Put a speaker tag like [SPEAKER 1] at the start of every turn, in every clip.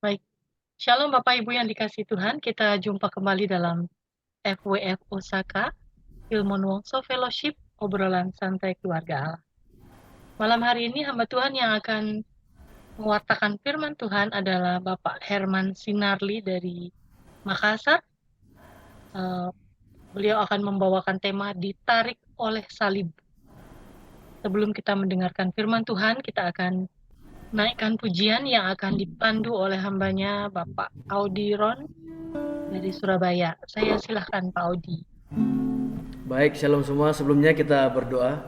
[SPEAKER 1] Baik, Shalom Bapak Ibu yang dikasihi Tuhan, kita jumpa kembali dalam FWF Osaka, Ilmuwan Wongso Fellowship, obrolan santai keluarga Allah. Malam hari ini hamba Tuhan yang akan mewartakan firman Tuhan adalah Bapak Herman Sinarli dari Makassar. Beliau akan membawakan tema ditarik oleh salib. Sebelum kita mendengarkan firman Tuhan, kita akan naikkan pujian yang akan dipandu oleh hambanya Bapak Audi Ron dari Surabaya. Saya silahkan Pak Audi.
[SPEAKER 2] Baik, shalom semua. Sebelumnya kita berdoa.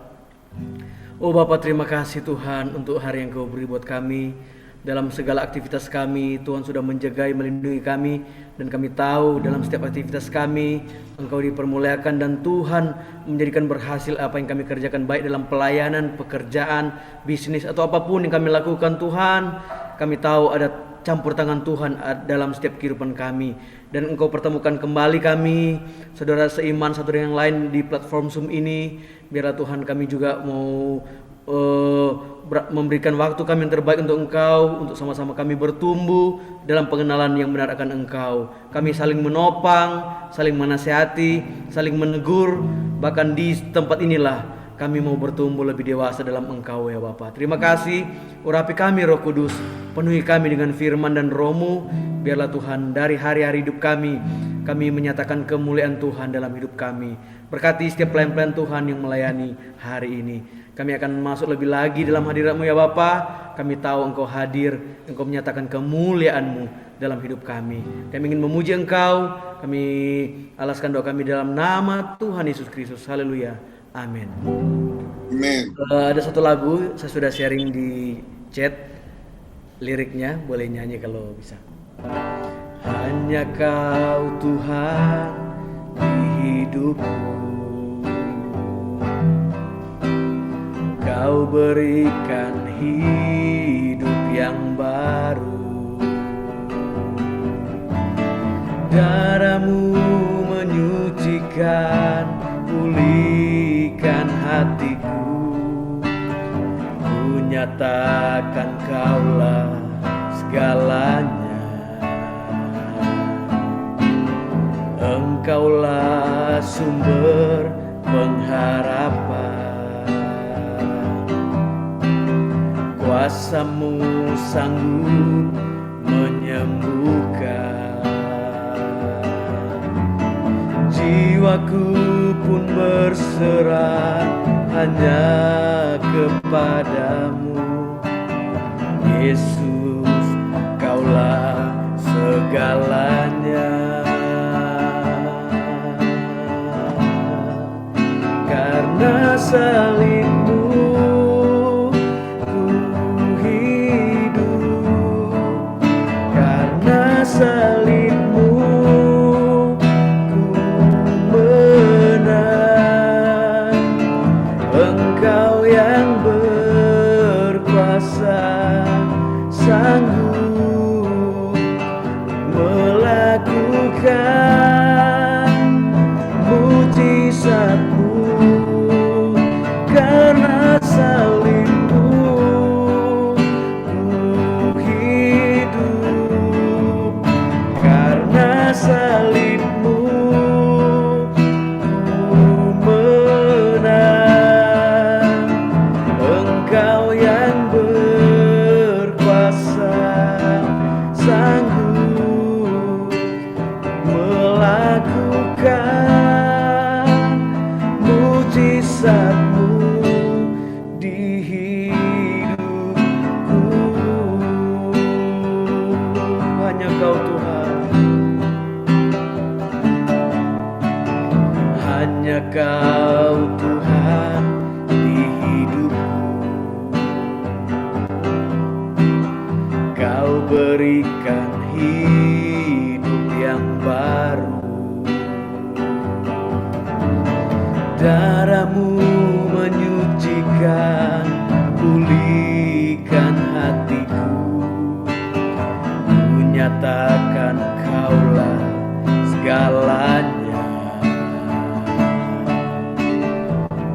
[SPEAKER 2] Oh Bapa, terima kasih Tuhan untuk hari yang Kau beri buat kami. Dalam segala aktivitas kami, Tuhan sudah menjaga, melindungi kami. Dan kami tahu dalam setiap aktivitas kami, Engkau dipermuliakan dan Tuhan menjadikan berhasil apa yang kami kerjakan. Baik dalam pelayanan, pekerjaan, bisnis, atau apapun yang kami lakukan Tuhan. Kami tahu ada campur tangan Tuhan dalam setiap kehidupan kami. Dan Engkau pertemukan kembali kami, saudara seiman satu dengan yang lain di platform Zoom ini. Biarlah Tuhan kami juga mau memberikan waktu kami yang terbaik untuk Engkau, untuk sama-sama kami bertumbuh dalam pengenalan yang benar akan Engkau. Kami saling menopang, saling menasihati, saling menegur. Bahkan di tempat inilah kami mau bertumbuh lebih dewasa dalam Engkau ya Bapa. Terima kasih, urapi kami Roh Kudus, penuhi kami dengan firman dan Roh-Mu. Biarlah Tuhan dari hari-hari hidup kami menyatakan kemuliaan Tuhan dalam hidup kami. Berkati setiap pelayan-pelayan Tuhan yang melayani hari ini. Kami akan masuk lebih lagi dalam hadirat-Mu ya Bapa. Kami tahu Engkau hadir, Engkau menyatakan kemuliaan-Mu dalam hidup kami. Kami ingin memuji Engkau, kami alaskan doa kami dalam nama Tuhan Yesus Kristus. Haleluya. Amin.
[SPEAKER 3] Amin.
[SPEAKER 2] Ada satu lagu, saya sudah sharing di chat liriknya, boleh nyanyi kalau bisa. Hanya Kau Tuhan di hidupku, Kau berikan hidup yang baru. Darah-Mu menyucikan, pulihkan hatiku. Ku nyatakan Kaulah segalanya. Engkaulah sumber pengharapan. Kuasa-Mu sanggup menyembuhkan. Jiwaku pun berserah hanya kepadamu. Yesus, Kaulah segalanya. Karena salib-Mu ku hidup, karena salib-Mu ku menang. Engkau yang berkuasa sanggup melakukan mujizat-Mu. Karena salib-Mu ku hidup, karena salib-Mu ku menang. Engkau yang berkuasa sanggup melakukan mujizat-Mu di hidupku. Hanya Kau Tuhan, hanya Kau Tuhan di hidupku. Kau berikan hidup yang baru. Darah-Mu menyucikan, pulihkan hatiku. Ku nyatakan Kaulah segalanya.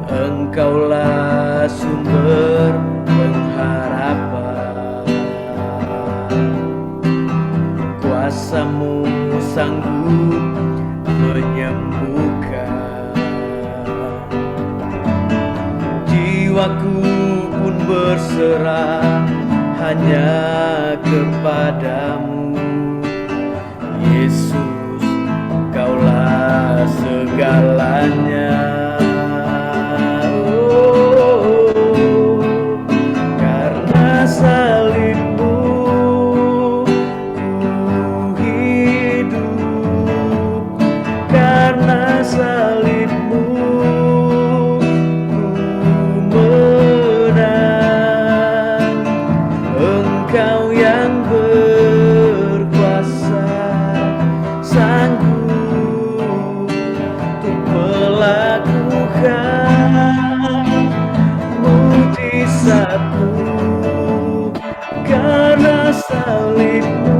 [SPEAKER 2] Engkaulah sumber pengharapan. kuasamu sanggup menyembuhkan. Jiwaku pun berserah hanya kepadamu, Yesus, Kaulah segalanya. Oh, karena salibmu ku hidup, karena salibmu ku menang. Engkau yang berkuasa, sanggup untuk melakukan mujizatmu. Karena salibmu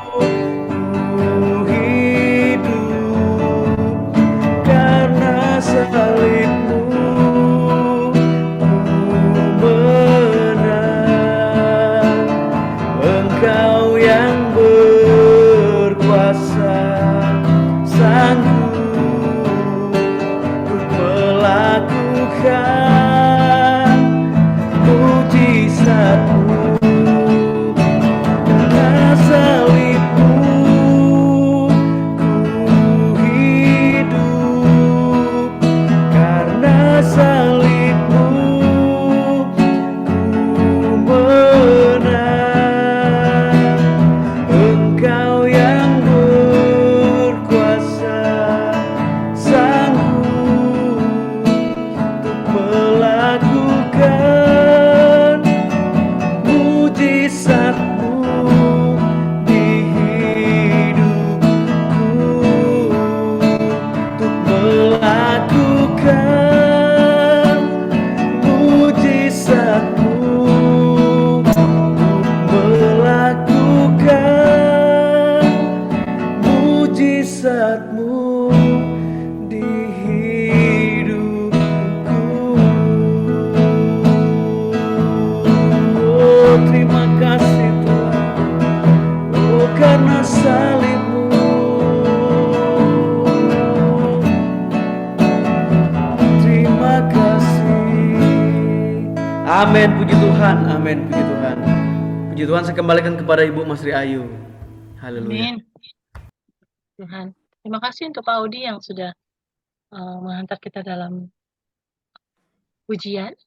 [SPEAKER 2] ku hidup, karena salibmu ku menang. Engkau yang berkuasa, sanggup untuk melakukan mujizatmu. Karena salibmu ku hidup, karena salibmu ku menang. Engkau yang berkuasa, sanggup untuk melakukan mujizatmu di hidupku, untuk melakukan mujizatmu, untuk melakukan mujizatmu di hidupku. Oh, terima kasih Tuhan, oh karena salibmu. Terima kasih. Amin, puji Tuhan, amin, puji Tuhan. Puji Tuhan, saya kembalikan kepada Ibu Masri Ayu. Haleluya.
[SPEAKER 1] Amin. Tuhan, terima kasih untuk Pak Audi yang sudah menghantar kita dalam pujian.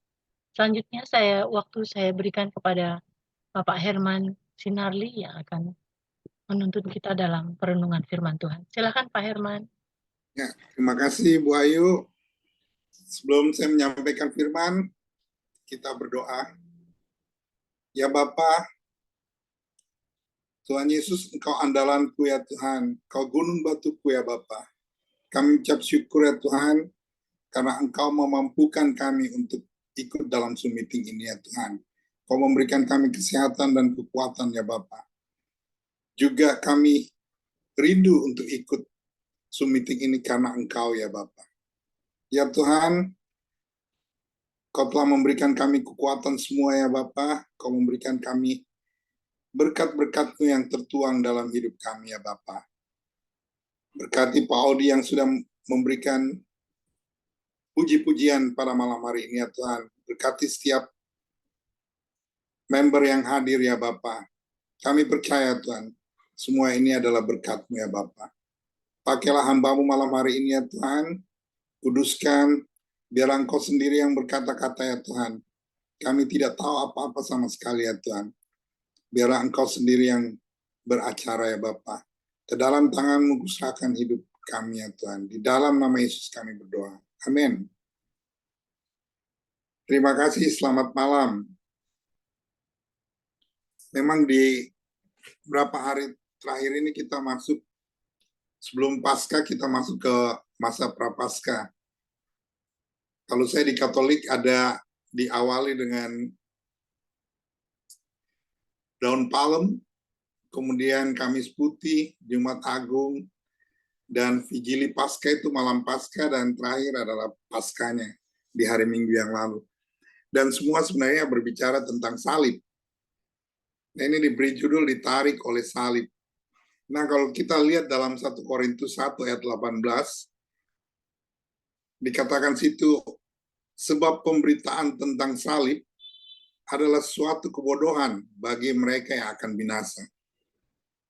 [SPEAKER 1] Selanjutnya waktu saya berikan kepada Bapak Herman Sinarli yang akan menuntun kita dalam perenungan firman Tuhan. Silakan Pak Herman.
[SPEAKER 3] Ya, terima kasih Bu Ayu. Sebelum saya menyampaikan firman, kita berdoa. Ya Bapa, Tuhan Yesus, Engkau andalanku ya Tuhan, Engkau gunung batuku ya Bapa. Kami ucap syukur ya Tuhan, karena Engkau memampukan kami untuk ikut dalam Zoom meeting ini ya Tuhan. Kau memberikan kami kesehatan dan kekuatan ya Bapa. Juga kami rindu untuk ikut Zoom meeting ini karena Engkau ya Bapa. Ya Tuhan, Kau telah memberikan kami kekuatan semua ya Bapa. Kau memberikan kami berkat-berkat-Mu yang tertuang dalam hidup kami ya Bapa. Berkati Pak Audi yang sudah memberikan puji-pujian pada malam hari ini ya Tuhan. Berkati setiap member yang hadir ya Bapa. Kami percaya Tuhan, semua ini adalah berkat-Mu ya Bapa. Pakailah hamba-Mu malam hari ini ya Tuhan. Kuduskan, biar Engkau sendiri yang berkata-kata ya Tuhan. Kami tidak tahu apa-apa sama sekali ya Tuhan. Biarlah Engkau sendiri yang beracara ya Bapa. Ke dalam tangan-Mu kuserahkan hidup kami ya Tuhan. Di dalam nama Yesus kami berdoa. Amin. Terima kasih, selamat malam. Memang di beberapa hari terakhir ini kita masuk, sebelum Paskah kita masuk ke masa Prapaskah. Kalau saya di Katolik ada diawali dengan daun palem, kemudian Kamis Putih, Jumat Agung, dan Vigili Paskah itu malam Paskah, dan terakhir adalah Paskahnya di hari Minggu yang lalu. Dan semua sebenarnya berbicara tentang salib. Nah, ini diberi judul ditarik oleh salib. Nah, kalau kita lihat dalam 1 Korintus 1 ayat 18, dikatakan situ, sebab pemberitaan tentang salib adalah suatu kebodohan bagi mereka yang akan binasa.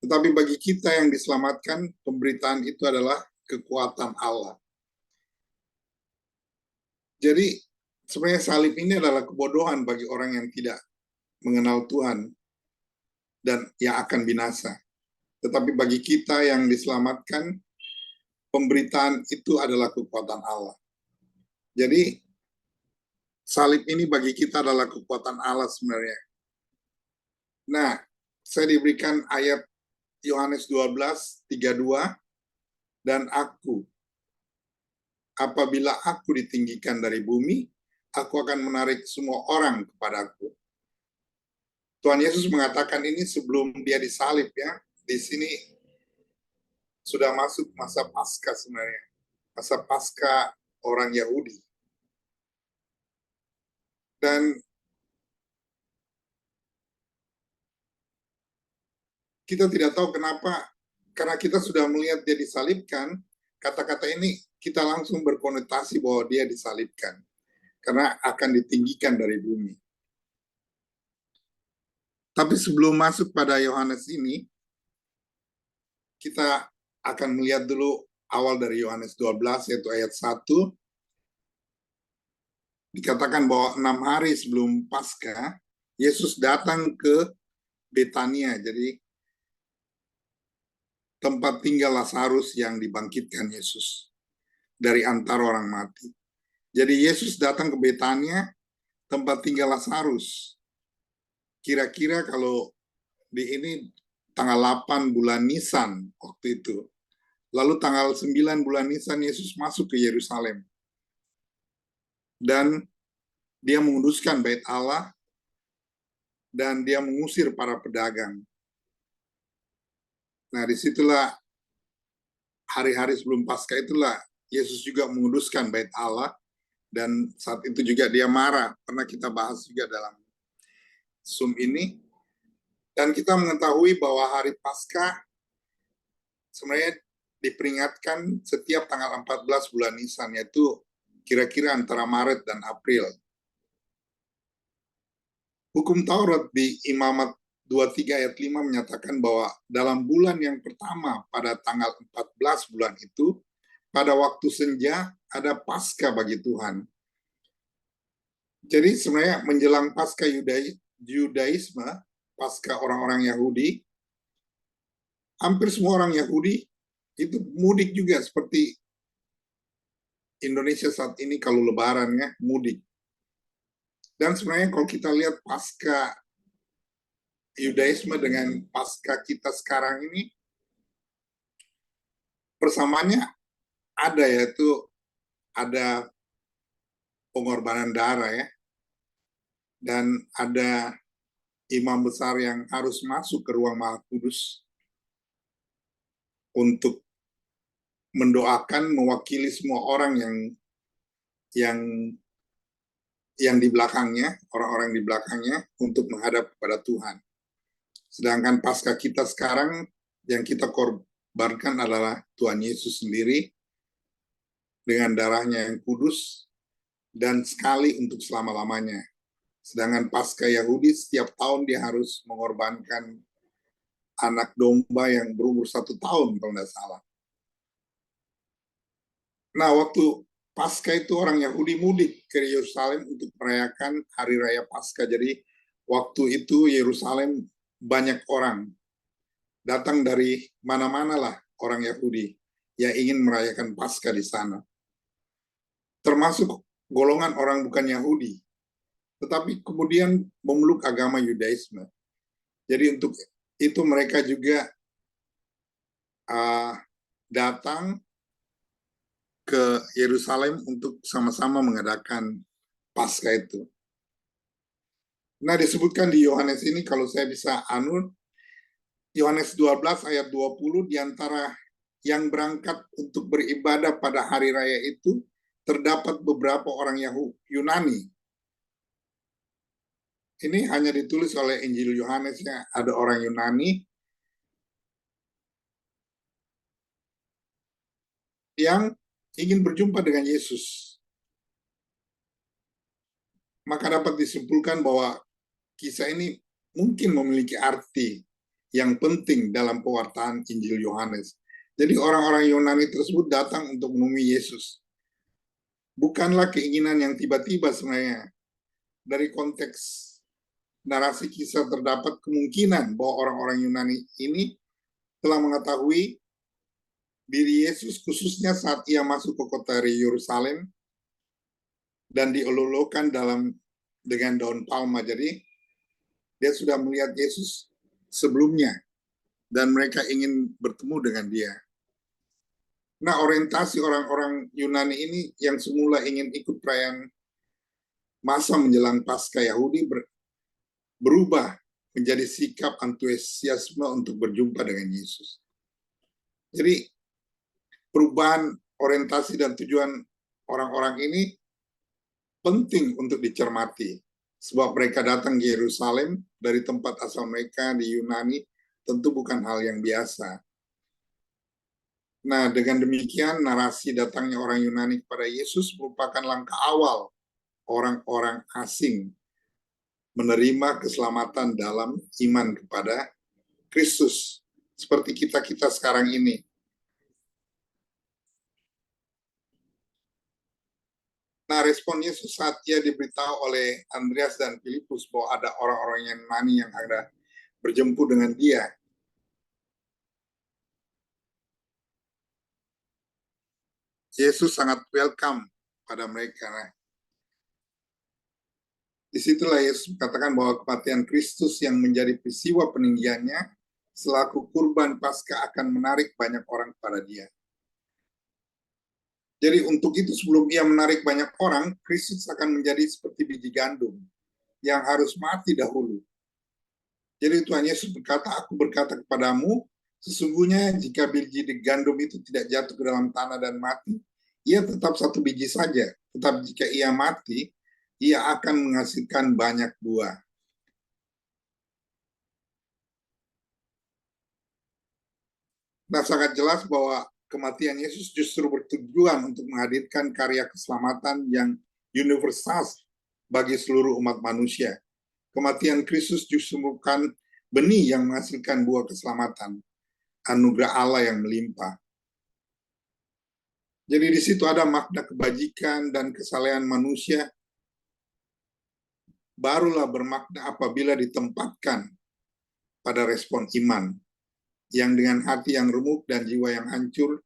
[SPEAKER 3] Tetapi bagi kita yang diselamatkan, pemberitaan itu adalah kekuatan Allah. Jadi sebenarnya salib ini adalah kebodohan bagi orang yang tidak mengenal Tuhan dan yang akan binasa. Tetapi bagi kita yang diselamatkan, pemberitaan itu adalah kekuatan Allah. Jadi salib ini bagi kita adalah kekuatan Allah sebenarnya. Nah, saya diberikan ayat Yohanes 12:32, dan aku, apabila aku ditinggikan dari bumi, aku akan menarik semua orang kepadaku. Tuhan Yesus mengatakan ini sebelum dia disalib ya. Di sini sudah masuk masa Paskah sebenarnya. Masa Paskah orang Yahudi. Dan kita tidak tahu kenapa, karena kita sudah melihat dia disalibkan, kata-kata ini kita langsung berkonotasi bahwa dia disalibkan. Karena akan ditinggikan dari bumi. Tapi sebelum masuk pada Yohanes ini, kita akan melihat dulu awal dari Yohanes 12, yaitu ayat 1. Dikatakan bahwa 6 hari sebelum Paskah, Yesus datang ke Betania, jadi tempat tinggal Lazarus yang dibangkitkan Yesus dari antara orang mati. Jadi Yesus datang ke Betania, tempat tinggal Lazarus. Kira-kira kalau di ini tanggal 8 bulan Nisan waktu itu. Lalu tanggal 9 bulan Nisan Yesus masuk ke Yerusalem. Dan dia menguduskan bait Allah dan dia mengusir para pedagang. Nah, disitulah hari-hari sebelum Paskah itulah Yesus juga menguduskan bait Allah, dan saat itu juga dia marah. Pernah kita bahas juga dalam Zoom ini. Dan kita mengetahui bahwa hari Paskah sebenarnya diperingatkan setiap tanggal 14 bulan Nisan, yaitu kira-kira antara Maret dan April. Hukum Taurat di Imamat 23 ayat 5 menyatakan bahwa dalam bulan yang pertama pada tanggal 14 bulan itu, pada waktu senja ada Paskah bagi Tuhan. Jadi sebenarnya menjelang Paskah Yudaisme, Paskah orang-orang Yahudi, hampir semua orang Yahudi itu mudik juga seperti Indonesia saat ini kalau lebarannya mudik. Dan sebenarnya kalau kita lihat Paskah Yudaisme dengan Paskah kita sekarang ini, persamaannya ada, yaitu ada pengorbanan darah ya. Dan ada imam besar yang harus masuk ke ruang Maha Kudus untuk mendoakan mewakili semua orang yang di belakangnya, orang-orang di belakangnya untuk menghadap kepada Tuhan. Sedangkan Paskah kita sekarang yang kita korbankan adalah Tuhan Yesus sendiri dengan darahnya yang kudus dan sekali untuk selama-lamanya. Sedangkan Paskah Yahudi setiap tahun dia harus mengorbankan anak domba yang berumur 1 tahun kalau tidak salah. Nah, waktu Paskah itu orang Yahudi mudik ke Yerusalem untuk merayakan Hari Raya Paskah. Jadi waktu itu Yerusalem banyak orang. Datang dari mana-mana lah orang Yahudi yang ingin merayakan Paskah di sana. Termasuk golongan orang bukan Yahudi. Tetapi kemudian memeluk agama Yudaisme. Jadi untuk itu mereka juga datang ke Yerusalem untuk sama-sama mengadakan Paskah itu. Nah, disebutkan di Yohanes ini, kalau saya bisa Yohanes 12 ayat 20, di antara yang berangkat untuk beribadah pada hari raya itu, terdapat beberapa orang Yunani. Ini hanya ditulis oleh Injil Yohanes ya, ada orang Yunani yang ingin berjumpa dengan Yesus. Maka dapat disimpulkan bahwa kisah ini mungkin memiliki arti yang penting dalam pewartaan Injil Yohanes. Jadi orang-orang Yunani tersebut datang untuk menemui Yesus. Bukanlah keinginan yang tiba-tiba sebenarnya. Dari konteks narasi kisah terdapat kemungkinan bahwa orang-orang Yunani ini telah mengetahui diri Yesus khususnya saat ia masuk ke kota Yerusalem dan dielulukan dengan daun palma. Jadi dia sudah melihat Yesus sebelumnya dan mereka ingin bertemu dengan dia. Nah, orientasi orang-orang Yunani ini yang semula ingin ikut perayaan masa menjelang Paskah Yahudi berubah menjadi sikap antusiasme untuk berjumpa dengan Yesus. Jadi perubahan orientasi dan tujuan orang-orang ini penting untuk dicermati. Sebab mereka datang ke Yerusalem dari tempat asal mereka di Yunani tentu bukan hal yang biasa. Nah, dengan demikian narasi datangnya orang Yunani kepada Yesus merupakan langkah awal orang-orang asing menerima keselamatan dalam iman kepada Kristus. Seperti kita-kita sekarang ini. Nah, respon Yesus saat ia diberitahu oleh Andreas dan Filipus bahwa ada orang-orang Yunani yang ada berjumpa dengan dia. Yesus sangat welcome pada mereka. Nah, disitulah Yesus katakan bahwa kematian Kristus yang menjadi peristiwa peninggiannya selaku kurban Paskah akan menarik banyak orang kepada dia. Jadi untuk itu sebelum ia menarik banyak orang, Kristus akan menjadi seperti biji gandum yang harus mati dahulu. Jadi Tuhan Yesus berkata, aku berkata kepadamu, sesungguhnya jika biji gandum itu tidak jatuh ke dalam tanah dan mati, ia tetap satu biji saja. Tetapi jika ia mati, ia akan menghasilkan banyak buah. Nah, sangat jelas bahwa kematian Yesus justru bertujuan untuk menghadirkan karya keselamatan yang universal bagi seluruh umat manusia. Kematian Kristus justru bukan benih yang menghasilkan buah keselamatan, anugerah Allah yang melimpah. Jadi di situ ada makna kebajikan dan kesalehan manusia barulah bermakna apabila ditempatkan pada respon iman yang dengan hati yang remuk dan jiwa yang hancur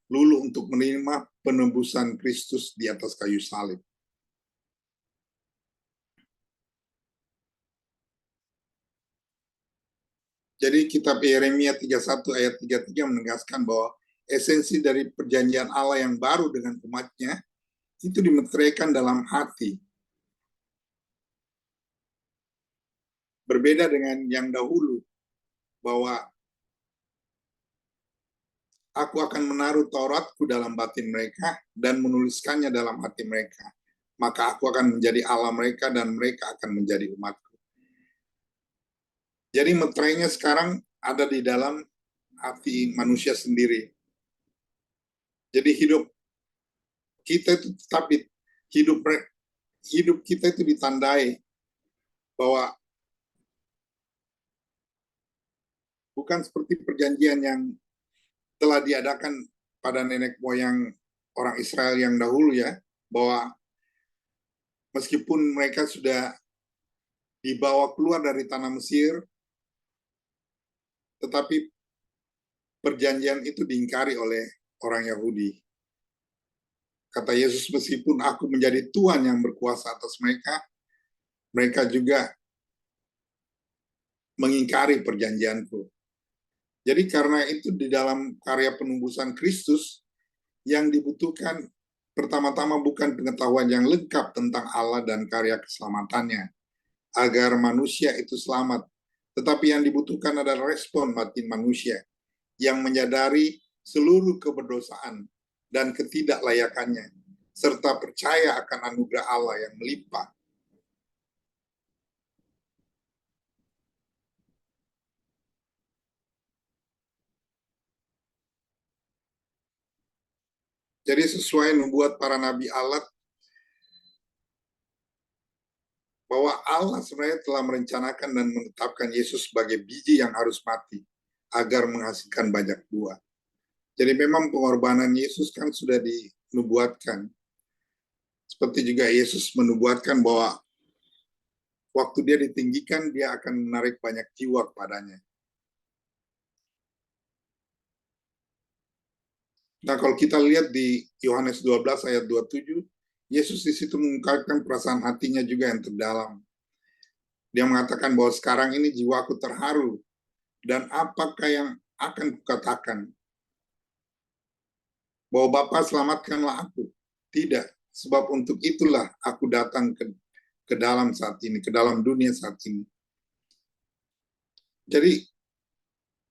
[SPEAKER 3] luluh untuk menerima penebusan Kristus di atas kayu salib. Jadi kitab Yeremia 31 ayat 33 menegaskan bahwa esensi dari perjanjian Allah yang baru dengan umatnya itu dimeteraikan dalam hati. Berbeda dengan yang dahulu, bahwa aku akan menaruh Tauratku dalam batin mereka dan menuliskannya dalam hati mereka. Maka aku akan menjadi Allah mereka dan mereka akan menjadi umatku. Jadi meterainya sekarang ada di dalam hati manusia sendiri. Jadi hidup kita itu tetap hidup kita itu ditandai bahwa bukan seperti perjanjian yang telah diadakan pada nenek moyang orang Israel yang dahulu ya, bahwa meskipun mereka sudah dibawa keluar dari tanah Mesir, tetapi perjanjian itu diingkari oleh orang Yahudi. Kata Yesus, meskipun aku menjadi Tuhan yang berkuasa atas mereka, mereka juga mengingkari perjanjianku. Jadi karena itu di dalam karya penebusan Kristus yang dibutuhkan pertama-tama bukan pengetahuan yang lengkap tentang Allah dan karya keselamatannya, agar manusia itu selamat. Tetapi yang dibutuhkan adalah respon batin manusia yang menyadari seluruh keberdosaan dan ketidaklayakannya, serta percaya akan anugerah Allah yang melimpah. Jadi sesuai nubuat para nabi Allah, bahwa Allah sebenarnya telah merencanakan dan menetapkan Yesus sebagai biji yang harus mati agar menghasilkan banyak buah. Jadi memang pengorbanan Yesus kan sudah dinubuatkan. Seperti juga Yesus menubuatkan bahwa waktu dia ditinggikan, dia akan menarik banyak jiwa kepadanya. Nah, kalau kita lihat di Yohanes 12 ayat 27, Yesus di situ mengungkapkan perasaan hatinya juga yang terdalam. Dia mengatakan bahwa sekarang ini jiwaku terharu, dan apakah yang akan kukatakan? Bahwa Bapa selamatkanlah aku. Tidak, sebab untuk itulah aku datang ke dalam saat ini, ke dalam dunia saat ini. Jadi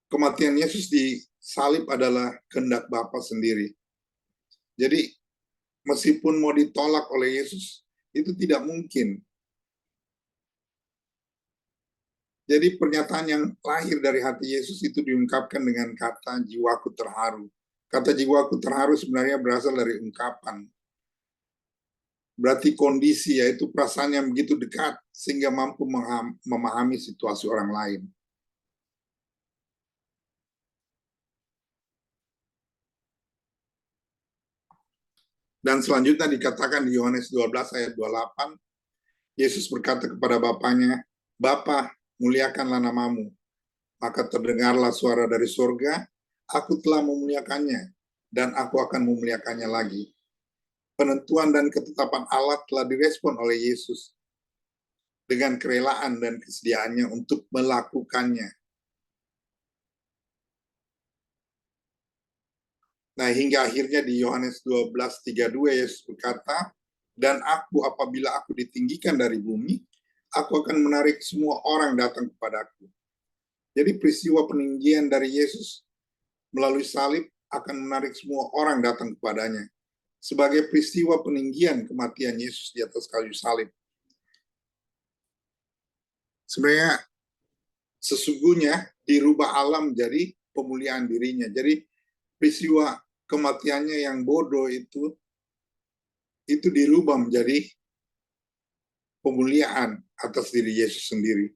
[SPEAKER 3] kematian Yesus di salib adalah kehendak Bapa sendiri. Jadi meskipun mau ditolak oleh Yesus, itu tidak mungkin. Jadi pernyataan yang lahir dari hati Yesus itu diungkapkan dengan kata jiwaku terharu. Kata jiwaku terharu sebenarnya berasal dari ungkapan. Berarti kondisi, yaitu perasaan yang begitu dekat sehingga mampu memahami situasi orang lain. Dan selanjutnya dikatakan di Yohanes 12 ayat 28, Yesus berkata kepada Bapanya, Bapa, muliakanlah namamu. Maka terdengarlah suara dari surga, aku telah memuliakannya, dan aku akan memuliakannya lagi. Penentuan dan ketetapan Allah telah direspon oleh Yesus dengan kerelaan dan kesediaannya untuk melakukannya. Nah, hingga akhirnya di Yohanes 12:32 Yesus berkata, dan aku apabila aku ditinggikan dari bumi, aku akan menarik semua orang datang kepadaku. Jadi peristiwa peninggian dari Yesus melalui salib akan menarik semua orang datang kepadanya. Sebagai peristiwa peninggian kematian Yesus di atas kayu salib. Sebenarnya sesungguhnya dirubah alam menjadi pemuliaan dirinya. Jadi peristiwa kematiannya yang bodoh itu dirubah menjadi pemuliaan atas diri Yesus sendiri.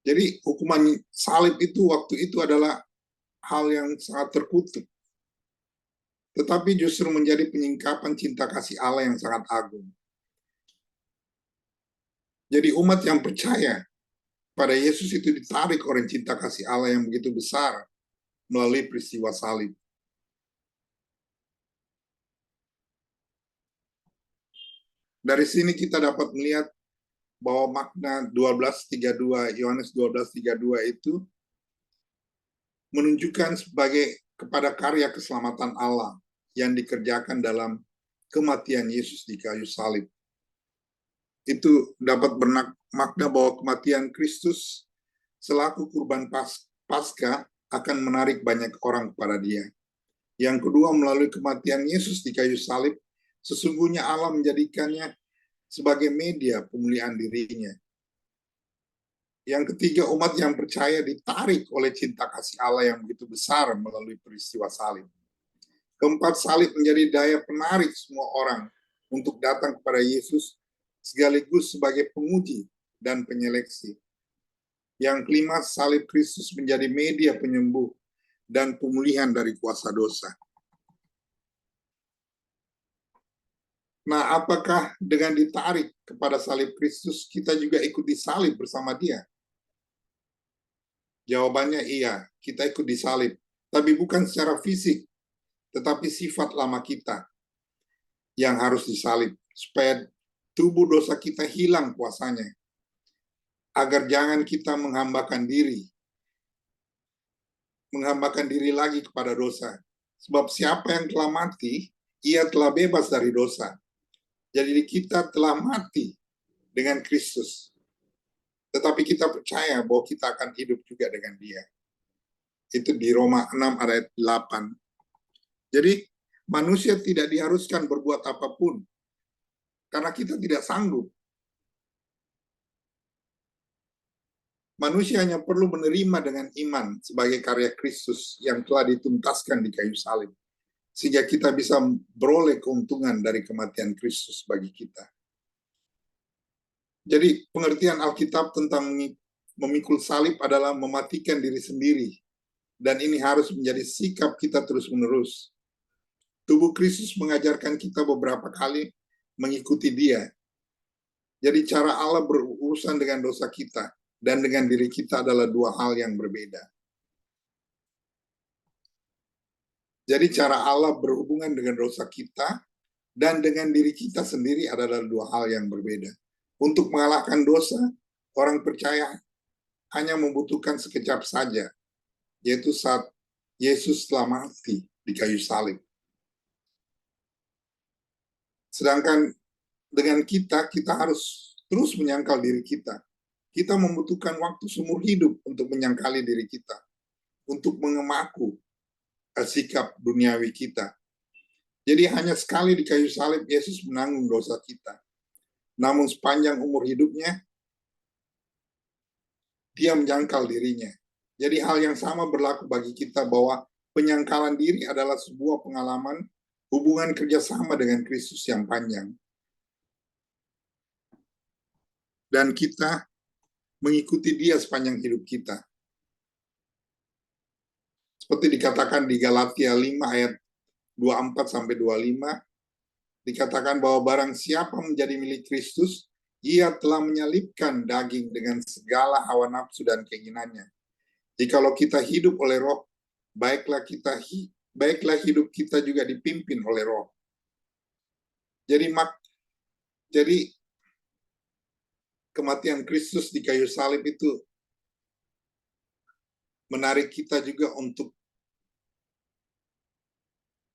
[SPEAKER 3] Jadi hukuman salib itu waktu itu adalah hal yang sangat terkutuk. Tetapi justru menjadi penyingkapan cinta kasih Allah yang sangat agung. Jadi umat yang percaya pada Yesus itu ditarik oleh cinta kasih Allah yang begitu besar melalui peristiwa salib. Dari sini kita dapat melihat bahwa makna 12:32, Yohanes 12:32 itu menunjukkan sebagai kepada karya keselamatan Allah yang dikerjakan dalam kematian Yesus di kayu salib. Itu dapat bermakna bahwa kematian Kristus selaku kurban Paskah akan menarik banyak orang kepada Dia. Yang kedua, melalui kematian Yesus di kayu salib, sesungguhnya Allah menjadikannya sebagai media pemulihan dirinya. Yang ketiga, umat yang percaya ditarik oleh cinta kasih Allah yang begitu besar melalui peristiwa salib. Keempat, salib menjadi daya penarik semua orang untuk datang kepada Yesus sekaligus sebagai penguji dan penyeleksi. Yang kelima, salib Kristus menjadi media penyembuh dan pemulihan dari kuasa dosa. Nah, apakah dengan ditarik kepada salib Kristus, kita juga ikut disalib bersama Dia? Jawabannya iya, kita ikut disalib. Tapi bukan secara fisik, tetapi sifat lama kita yang harus disalib. Supaya tubuh dosa kita hilang kuasanya. Agar jangan kita menghambakan diri lagi kepada dosa. Sebab siapa yang telah mati, ia telah bebas dari dosa. Jadi kita telah mati dengan Kristus. Tetapi kita percaya bahwa kita akan hidup juga dengan Dia. Itu di Roma 6 ayat 8. Jadi manusia tidak diharuskan berbuat apapun. Karena kita tidak sanggup. Manusia hanya perlu menerima dengan iman sebagai karya Kristus yang telah dituntaskan di kayu salib. sehingga kita bisa beroleh keuntungan dari kematian Kristus bagi kita. Jadi pengertian Alkitab tentang memikul salib adalah mematikan diri sendiri, dan ini harus menjadi sikap kita terus-menerus. Tubuh Kristus mengajarkan kita beberapa kali mengikuti Dia. Jadi cara Allah berurusan dengan dosa kita dan dengan diri kita adalah dua hal yang berbeda. Jadi cara Allah berhubungan dengan dosa kita dan dengan diri kita sendiri adalah dua hal yang berbeda. Untuk mengalahkan dosa, orang percaya hanya membutuhkan sekejap saja, yaitu saat Yesus telah mati di kayu salib. Sedangkan dengan kita harus terus menyangkal diri kita. Kita membutuhkan waktu seumur hidup untuk menyangkali diri kita, untuk mengemaku sikap duniawi kita. Jadi hanya sekali di kayu salib Yesus menanggung dosa kita. Namun sepanjang umur hidupnya, dia menyangkal dirinya. Jadi hal yang sama berlaku bagi kita, bahwa penyangkalan diri adalah sebuah pengalaman hubungan kerjasama dengan Kristus yang panjang. Dan kita mengikuti Dia sepanjang hidup kita. Seperti dikatakan di Galatia 5 ayat 24-25, dikatakan bahwa barang siapa menjadi milik Kristus, ia telah menyalibkan daging dengan segala hawa nafsu dan keinginannya. Jikalau kita hidup oleh Roh, baiklah hidup kita juga dipimpin oleh Roh. Jadi kematian Kristus di kayu salib itu menarik kita juga untuk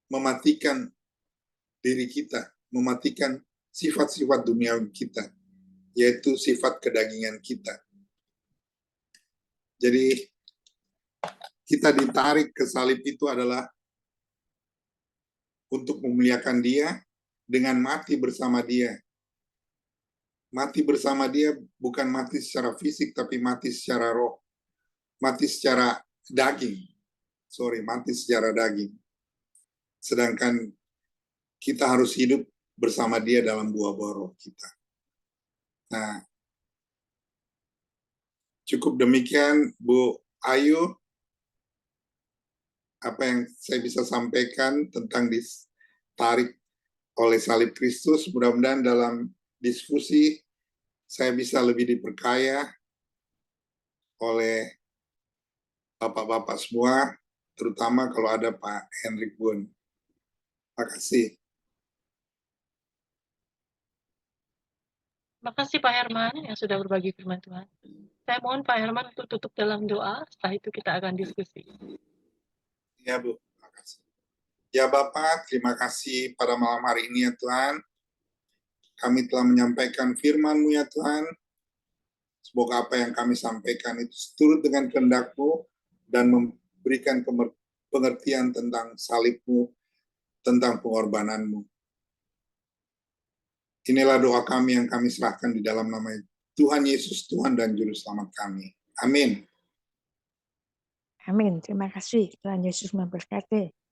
[SPEAKER 3] mematikan diri kita, mematikan sifat-sifat duniawi kita, yaitu sifat kedagingan kita. Jadi kita ditarik ke salib itu adalah untuk memuliakan Dia dengan mati bersama Dia. Mati bersama Dia bukan mati secara fisik, tapi mati secara roh. Mati secara daging. Mati secara daging. Sedangkan kita harus hidup bersama Dia dalam buah-buah roh kita. Nah, cukup demikian Bu Ayu, apa yang saya bisa sampaikan tentang ditarik oleh salib Kristus. Mudah-mudahan dalam diskusi saya bisa lebih diperkaya oleh bapak-bapak semua, terutama kalau ada Pak Hendrik Bun. Terima kasih.
[SPEAKER 1] Terima kasih Pak Herman yang sudah berbagi firman Tuhan. Saya mohon Pak Herman untuk tutup dalam doa, setelah itu kita akan diskusi.
[SPEAKER 3] Ya Bu, terima kasih. Ya Bapak, terima kasih pada malam hari ini ya Tuhan. Kami telah menyampaikan firman-Mu ya Tuhan. Semoga apa yang kami sampaikan itu seturut dengan kehendak-Mu dan memberikan pengertian tentang salib-Mu, tentang pengorbanan-Mu. Inilah doa kami yang kami serahkan di dalam nama Tuhan Yesus, Tuhan dan Juru Selamat kami. Amin.
[SPEAKER 4] Amin. Terima kasih. Tuhan Yesus memberkati.